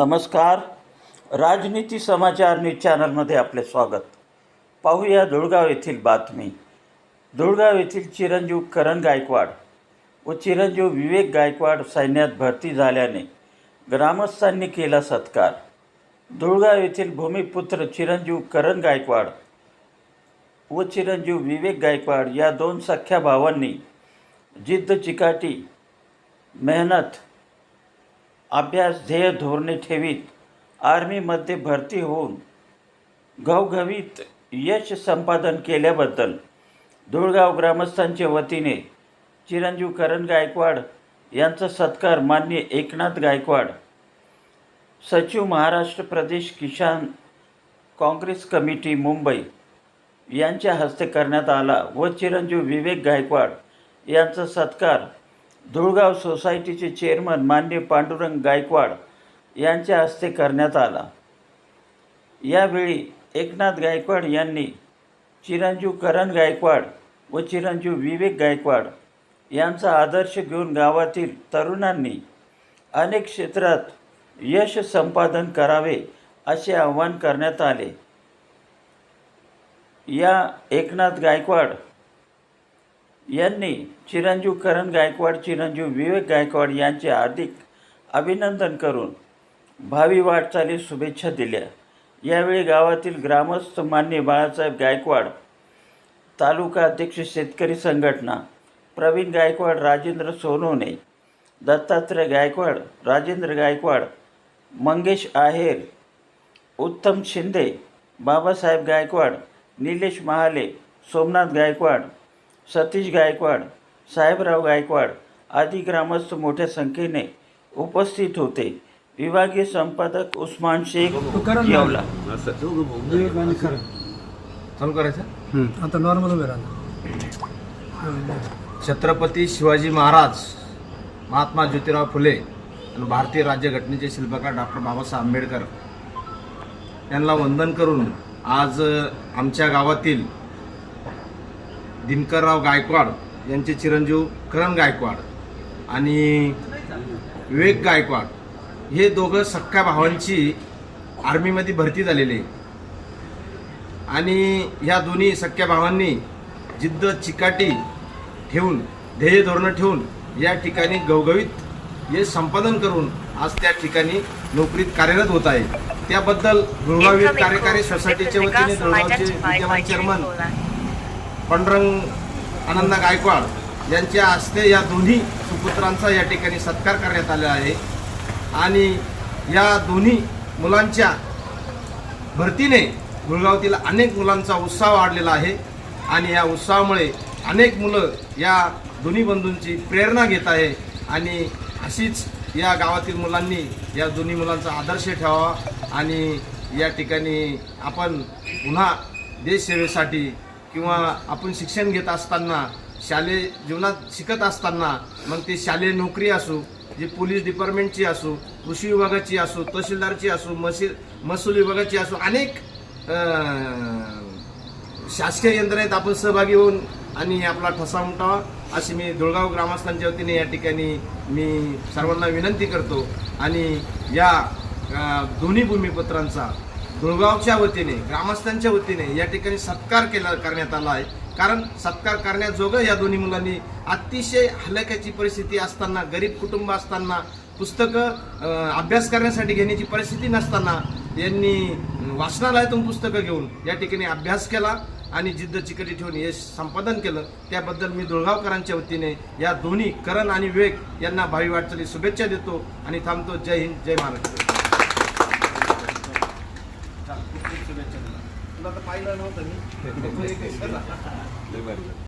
नमस्कार. राजनीती समाचार न्यूज चॅनलमध्ये आपले स्वागत. पाहूया धुळगाव येथील बातमी. धुळगाव येथील चिरंजीव करण गायकवाड व चिरंजीव विवेक गायकवाड सैन्यात भरती झाल्याने ग्रामस्थांनी केला सत्कार. धुळगाव येथील भूमिपुत्र चिरंजीव करण गायकवाड व चिरंजीव विवेक गायकवाड या दोन सख्या भावांनी जिद्द, चिकाटी, मेहनत, अभ्यास, ध्येय, धोरणे ठेवीत आर्मीमध्ये भरती होऊन घवघवीत यश संपादन केल्याबद्दल धुळगाव ग्रामस्थांच्या वतीने चिरंजीव करण गायकवाड यांचा सत्कार माननीय एकनाथ गायकवाड, सचिव, महाराष्ट्र प्रदेश किसान काँग्रेस कमिटी मुंबई यांच्या हस्ते करण्यात आला व चिरंजीव विवेक गायकवाड यांचा सत्कार धुळगाव सोसायटीचे चेअरमन माननीय पांडुरंग गायकवाड यांच्या हस्ते करण्यात आला. यावेळी एकनाथ गायकवाड यांनी चिरंजीव करण गायकवाड व चिरंजीव विवेक गायकवाड यांचा आदर्श घेऊन गावातील तरुणांनी अनेक क्षेत्रात यश संपादन करावे असे आवाहन करण्यात आले. या एकनाथ गायकवाड यांनी चिरंजीव करण गायकवाड, चिरंजीव विवेक गायकवाड यांचे हार्दिक अभिनंदन करून भावी वाटचालीस शुभेच्छा दिल्या. यावेळी गावातील ग्रामस्थ माननीय बाळासाहेब गायकवाड, तालुका अध्यक्ष शेतकरी संघटना प्रवीण गायकवाड, राजेंद्र सोनवणे, दत्तात्रय गायकवाड, राजेंद्र गायकवाड, मंगेश आहेर, उत्तम शिंदे, बाबासाहेब गायकवाड, निलेश महाले, सोमनाथ गायकवाड, सतीश गायकवाड, साहेबराव गायकवाड आदी ग्रामस्थ मोठ्या संख्येने उपस्थित होते. विभागीय संपादक उस्मान शेख येवला. चालू करायचं आता नॉर्मल उभे राहणार. छत्रपती शिवाजी महाराज, महात्मा ज्योतिराव फुले आणि भारतीय राज्यघटनेचे शिल्पकार डॉक्टर बाबासाहेब आंबेडकर यांना वंदन करून आज आमच्या गावातील दिनकरराव गायकवाड यांचे चिरंजीव करण गायकवाड आणि विवेक गायकवाड हे दोघं सख्या भावांची आर्मीमध्ये भरती झालेली आहे. आणि ह्या दोन्ही सख्या भावांनी जिद्द, चिकाटी ठेवून, ध्येय, धोरणं ठेवून या ठिकाणी घवघवीत यश संपादन करून आज त्या ठिकाणी नोकरीत कार्यरत होत आहे. त्याबद्दल धुळगाव कार्यकारी सोसायटीच्या वतीने धुळगावचे विद्यमान चेअरमन पांडुरंग आनंद गायकवाड यांच्या हस्ते या दोन्ही सुपुत्रांचा या ठिकाणी सत्कार करण्यात आला आहे. आणि या दोन्ही मुलांच्या भरतीने धुळगावातील अनेक मुलांचा उत्साह वाढलेला आहे. आणि या उत्साहामुळे अनेक मुलं या दोन्ही बंधूंची प्रेरणा घेत आहे. आणि अशीच या गावातील मुलांनी या दोन्ही मुलांचा आदर्श ठेवावा आणि या ठिकाणी आपण पुन्हा देशसेवेसाठी किंवा आपण शिक्षण घेत असताना, शालेय जीवनात शिकत असताना, मग ती शालेय नोकरी असो, जी पोलीस डिपार्टमेंटची असो, कृषी विभागाची असो, तहसीलदारची असो, महसूल विभागाची असो, अनेक शासकीय यंत्रणेत आपण सहभागी होऊन आणि आपला ठसा उमटावा अशी मी धुळगाव ग्रामस्थांच्या वतीने या ठिकाणी मी सर्वांना विनंती करतो. आणि या दोन्ही भूमिपुत्रांचा धुळगावच्या वतीने, ग्रामस्थांच्या वतीने या ठिकाणी सत्कार करण्यात आला आहे. कारण सत्कार करण्याजोगं या दोन्ही मुलांनी अतिशय हलाखीची परिस्थिती असताना, गरीब कुटुंब असताना, पुस्तकं अभ्यास करण्यासाठी घेण्याची परिस्थिती नसताना यांनी वाचनालयातून पुस्तकं घेऊन या ठिकाणी अभ्यास केला आणि जिद्द, चिकाटी ठेवून यश संपादन केलं. त्याबद्दल मी धुळगावकरांच्या वतीने या दोन्ही करण आणि विवेक यांना भावी वाटचाली शुभेच्छा देतो आणि थांबतो. जय हिंद, जय महाराष्ट्र. तुला तर पाहिलं नव्हतं मी.